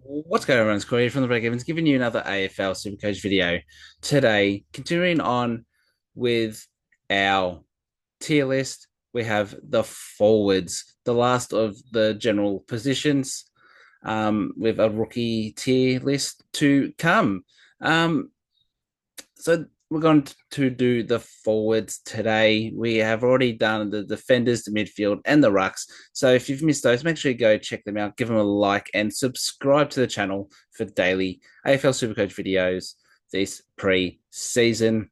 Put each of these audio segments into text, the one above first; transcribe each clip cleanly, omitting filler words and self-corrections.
What's going on, everyone? It's Corey from the Breakevens, giving you another AFL Supercoach video today. Continuing on with our tier list, we have the forwards, the last of the general positions, with a rookie tier list to come. Um, so we're going to do the forwards today. We have already done the defenders, the midfield, and the rucks. So if you've missed those, make sure you go check them out, give them a like, and subscribe to the channel for daily AFL Supercoach videos this pre-season.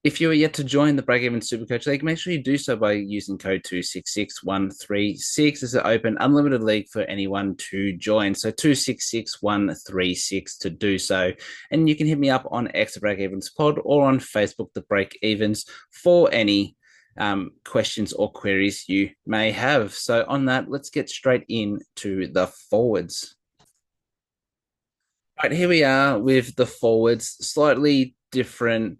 If you are yet to join the Breakevens Supercoach League, make sure you do so by using code 266136. It's an open, unlimited league for anyone to join. So 266136 to do so. And you can hit me up on X Breakevens Pod or on Facebook, the Breakevens, for any questions or queries you may have. So on that, let's get straight into the forwards. Right, here we are with the forwards, slightly different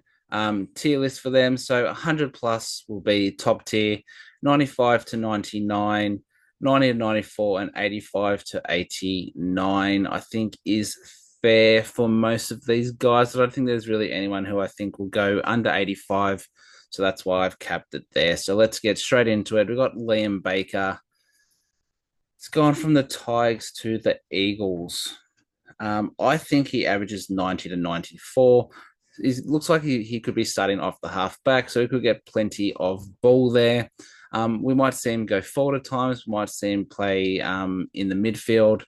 tier list for them. So 100 plus will be top tier, 95 to 99, 90 to 94, and 85 to 89, I think is fair for most of these guys. I don't think there's really anyone who I think will go under 85. So that's why I've capped it there. So let's get straight into it. We've got Liam Baker. It's gone from the Tigers to the Eagles. I think he averages 90 to 94. It looks like he could be starting off the halfback, so he could get plenty of ball there. We might see him go forward at times. We might see him play in the midfield.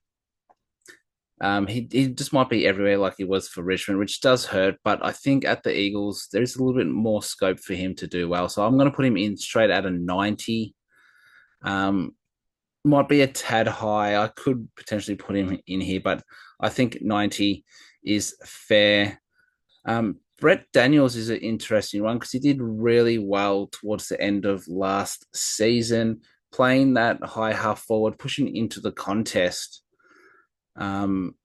He just might be everywhere like he was for Richmond, which does hurt. But I think at the Eagles, there is a little bit more scope for him to do well. So I'm going to put him in straight at a 90. Um, might be a tad high. I could potentially put him in here, but I think 90 is fair. Brett Daniels is an interesting one because he did really well towards the end of last season, playing that high half forward, pushing into the contest. Um,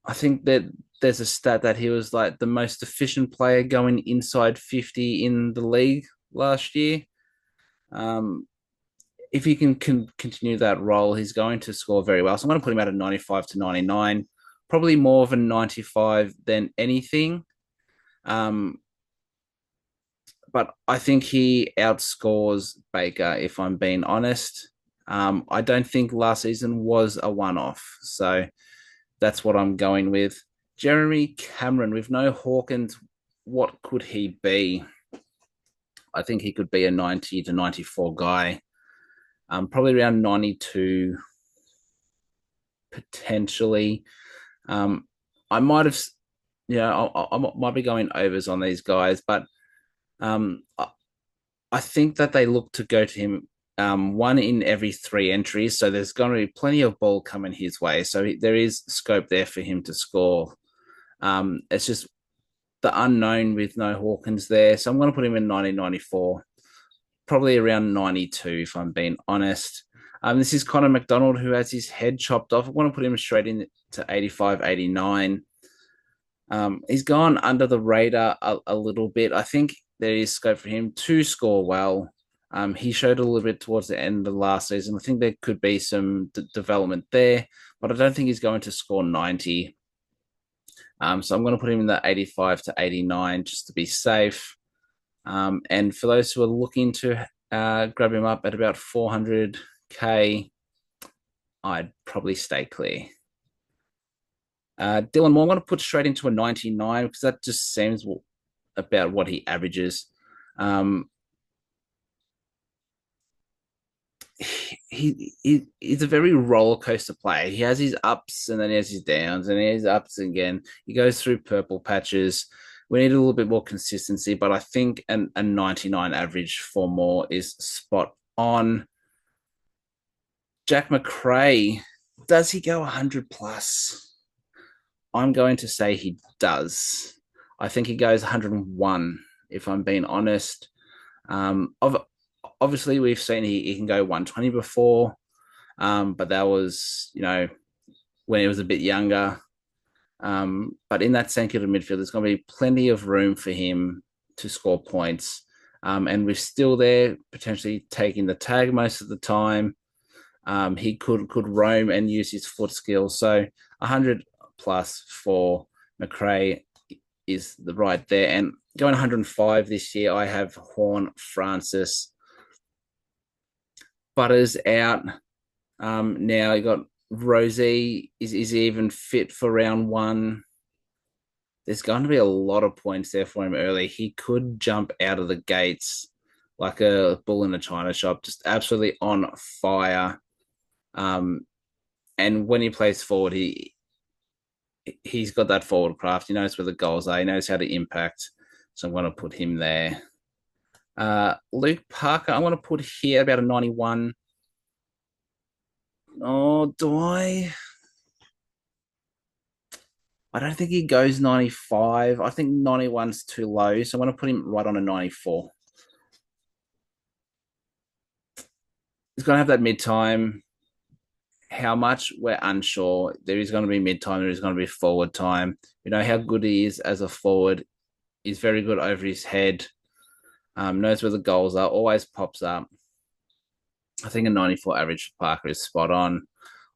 I think that there's a stat that he was like the most efficient player going inside 50 in the league last year. Um, if he can continue that role, he's going to score very well. So I'm going to put him at a 95 to 99, probably more of a 95 than anything. Um, but I think he outscores Baker, if I'm being honest. I don't think last season was a one off. So that's what I'm going with. Jeremy Cameron, with no Hawkins, what could he be? I think he could be a 90 to 94 guy, probably around 92 potentially. I might have, I might be going overs on these guys, but I think that they look to go to him one in every three entries. So there's going to be plenty of ball coming his way. So there is scope there for him to score. It's just the unknown with no Hawkins there. So I'm going to put him in 1994, probably around 92, if I'm being honest. This is Connor McDonald, who has his head chopped off. I want to put him straight in to 85, 89. He's gone under the radar a little bit. I think there is scope for him to score well. He showed a little bit towards the end of the last season. I think there could be some development there, but I don't think he's going to score 90. So I'm going to put him in the 85 to 89 just to be safe. And for those who are looking to grab him up at about 400K, I'd probably stay clear. Dylan Moore, I'm going to put straight into a 99 because that just seems about what he averages. He's a very roller coaster player. He has his ups and then he has his downs and he has ups again. He goes through purple patches. We need a little bit more consistency, but I think a 99 average for Moore is spot on. Jack McRae, does he go 100 plus? I'm going to say he does. I think he goes 101, if I'm being honest. Obviously, we've seen he can go 120 before, but that was, when he was a bit younger. But in that central midfield, there's going to be plenty of room for him to score points. And we're still there, potentially taking the tag most of the time. He could roam and use his foot skills. So 100 plus for McRae is the right there. And going 105 this year, I have Horn Francis. Butters out. Now you got Rosie. Is he even fit for round one? There's going to be a lot of points there for him early. He could jump out of the gates like a bull in a china shop, just absolutely on fire. Um, and when he plays forward, he's got that forward craft. He knows where the goals are. He knows how to impact. So I'm going to put him there. Luke Parker, I'm going to put here about a 91. Oh, do I? I don't think he goes 95. I think 91's too low. So I'm going to put him right on a 94. He's going to have that mid time. How much? We're unsure. There is going to be mid time. There is going to be forward time. We know how good he is as a forward. He's very good over his head. Knows where the goals are. Always pops up. I think a 94 average for Parker is spot on.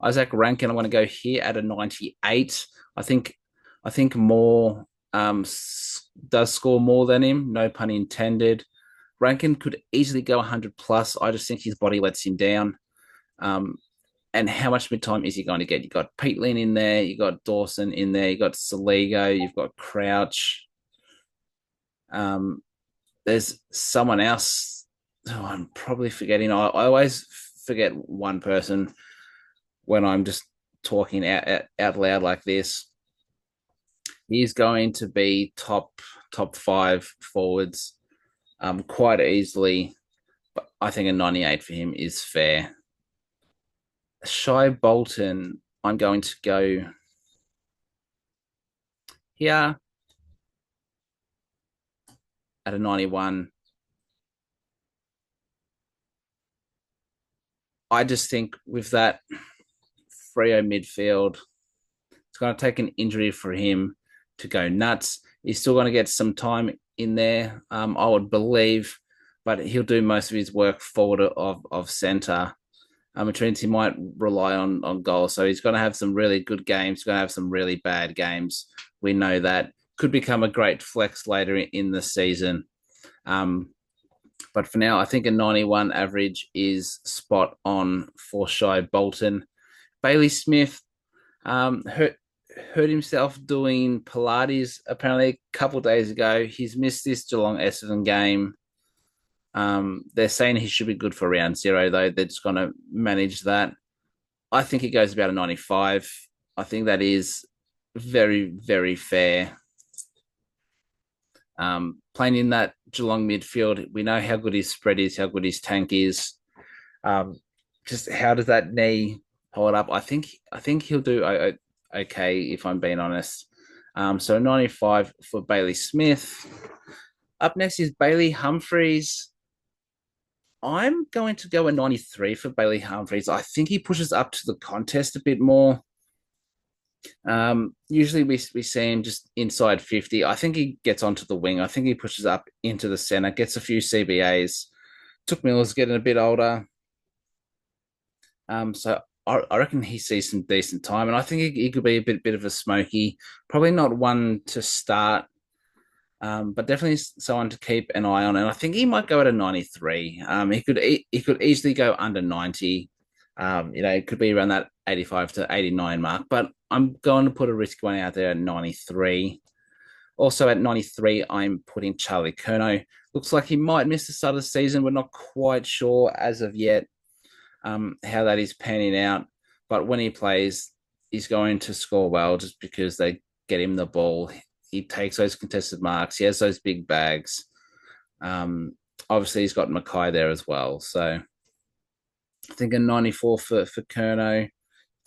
Isaac Rankin, I want to go here at a 98. I think Moore does score more than him. No pun intended. Rankin could easily go 100 plus. I just think his body lets him down. And how much mid time is he going to get? You got Pete Lynn in there, you got Dawson in there, you got Saligo, you've got Crouch. There's someone else. Oh, I'm probably forgetting. I always forget one person when I'm just talking out loud like this. He's going to be top five forwards quite easily. But I think a 98 for him is fair. Shy Bolton, I'm going to go here at a 91. I just think with that Freo midfield, it's going to take an injury for him to go nuts. He's still going to get some time in there, I would believe, but he'll do most of his work forward of centre. Which means he might rely on goals. So he's going to have some really good games. He's going to have some really bad games. We know that. Could become a great flex later in the season. But for now, I think a 91 average is spot on for Shy Bolton. Bailey Smith hurt himself doing Pilates apparently a couple of days ago. He's missed this Geelong Essendon game. They're saying he should be good for round zero, though. They're just going to manage that. I think he goes about a 95. I think that is very, very fair. Playing in that Geelong midfield, we know how good his spread is, how good his tank is. Just how does that knee hold up? I think he'll do okay, if I'm being honest. So 95 for Bailey Smith. Up next is Bailey Humphries. I'm going to go a 93 for Bailey Humphries. I think he pushes up to the contest a bit more. Usually we see him just inside 50. I think he gets onto the wing. I think he pushes up into the center, gets a few CBAs. Took Miller's getting a bit older. So I reckon he sees some decent time, and I think he could be a bit of a smoky. Probably not one to start, but definitely someone to keep an eye on. And I think he might go at a 93. He could easily go under 90. It could be around that 85 to 89 mark, but I'm going to put a risk one out there at 93. Also at 93, I'm putting Charlie Curnow. Looks like he might miss the start of the season. We're not quite sure as of yet how that is panning out. But when he plays, he's going to score well just because they get him the ball. He takes those contested marks. He has those big bags. Obviously, he's got Mackay there as well. So I think a 94 for Curnow.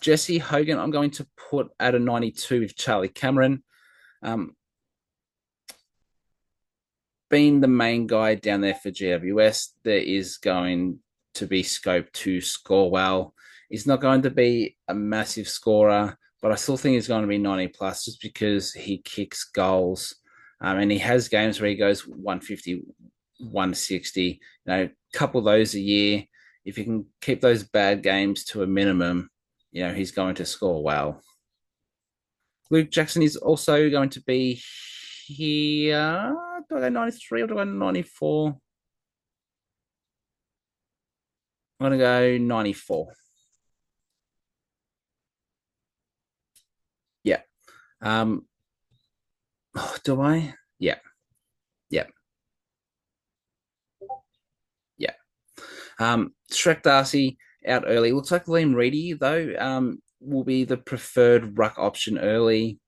Jesse Hogan, I'm going to put at a 92 with Charlie Cameron. Being the main guy down there for GWS, there is going to be scope to score well. He's not going to be a massive scorer, but I still think he's going to be 90 plus just because he kicks goals. And he has games where he goes 150, 160, a couple of those a year if he can keep those bad games to a minimum, he's going to score well. Luke Jackson is also going to be here. Do I go 93 or do I go 94? I'm going to go 94. Yeah. Do I? Yeah. Yeah. Yeah. Shrek Darcy out early. Looks like Liam Reedy, though, will be the preferred ruck option early.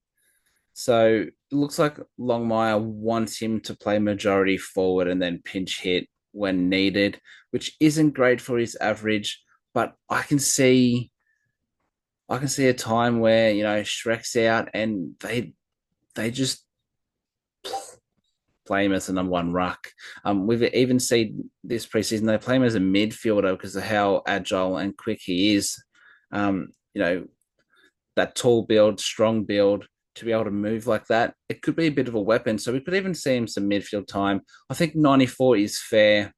So it looks like Longmire wants him to play majority forward and then pinch hit when needed, which isn't great for his average. But I can see a time where Shrek's out and they just play him as the number one ruck. We've even seen this preseason they play him as a midfielder because of how agile and quick he is. That tall build, strong build, to be able to move like that, it could be a bit of a weapon. So we could even see him some midfield time. I think 94 is fair.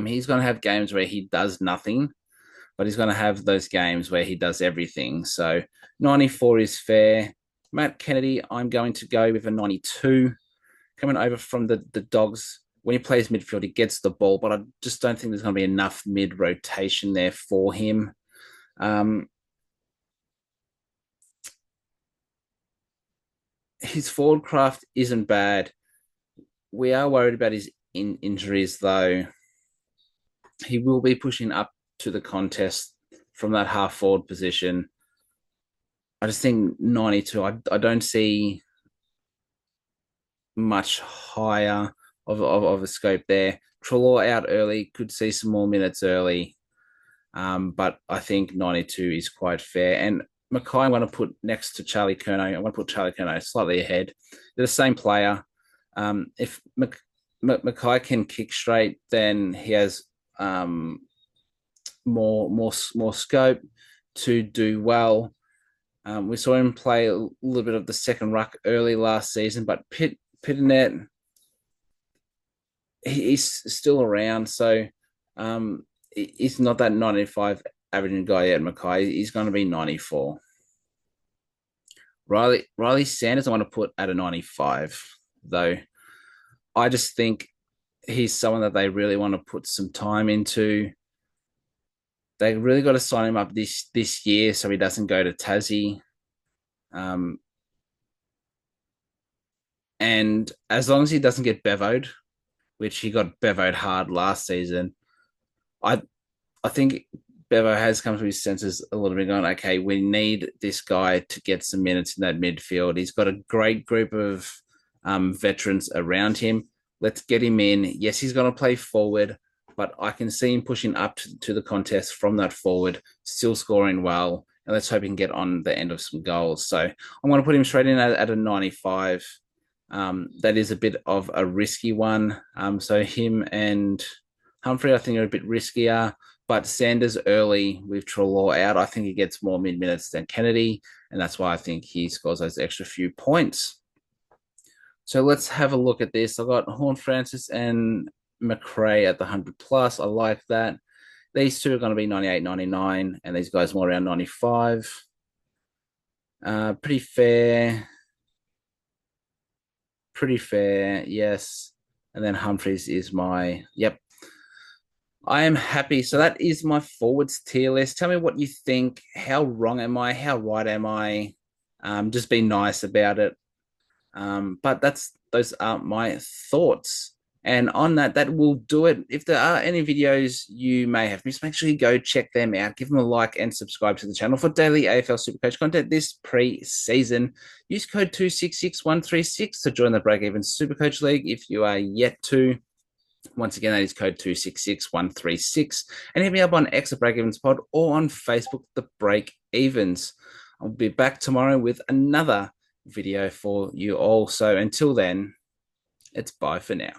He's going to have games where he does nothing, but he's going to have those games where he does everything. So 94 is fair. Matt Kennedy, I'm going to go with a 92. Coming over from the Dogs, when he plays midfield, he gets the ball, but I just don't think there's going to be enough mid rotation there for him. His forward craft isn't bad. We are worried about his injuries, though. He will be pushing up to the contest from that half forward position. I just think 92, I don't see much higher of a scope there. Treloar out early, could see some more minutes early. But I think 92 is quite fair. And Mackay, I'm going to put next to Charlie Curnow. I want to put Charlie Curnow slightly ahead. They're the same player. If Mackay can kick straight, then he has more scope to do well. We saw him play a little bit of the second ruck early last season, but Pitternet, he's still around, so he's not that 95 averaging guy yet. Mackay, he's going to be 94. Riley Sanders, I want to put at a 95, though. I just think he's someone that they really want to put some time into. They really got to sign him up this year so he doesn't go to Tassie. And as long as he doesn't get bevoed, which he got bevoed hard last season, I think Bevo has come to his senses a little bit, going, okay, we need this guy to get some minutes in that midfield. He's got a great group of veterans around him. Let's get him in. Yes, he's going to play forward, but I can see him pushing up to the contest from that forward, still scoring well. And let's hope he can get on the end of some goals. So I'm going to put him straight in at a 95. That is a bit of a risky one. So him and Humphrey, I think, are a bit riskier. But Sanders early with Treloar out, I think he gets more mid-minutes than Kennedy. And that's why I think he scores those extra few points. So let's have a look at this. I've got Horne-Francis and McRae at the 100 plus. I like that. These two are going to be 98, 99, and these guys more around 95. Pretty fair. Pretty fair, yes. And then Humphreys is my, yep. I am happy. So that is my forwards tier list. Tell me what you think. How wrong am I? How right am I? Just be nice about it. But those are my thoughts. And on that will do it. If there are any videos you may have missed, make sure you go check them out. Give them a like and subscribe to the channel for daily AFL Supercoach content this pre-season. Use code 266136 to join the Breakevens Supercoach League if you are yet to. Once again, that is code 266136. And hit me up on X at Breakevens Pod or on Facebook, The Breakevens. I'll be back tomorrow with another video for you all. So until then, it's bye for now.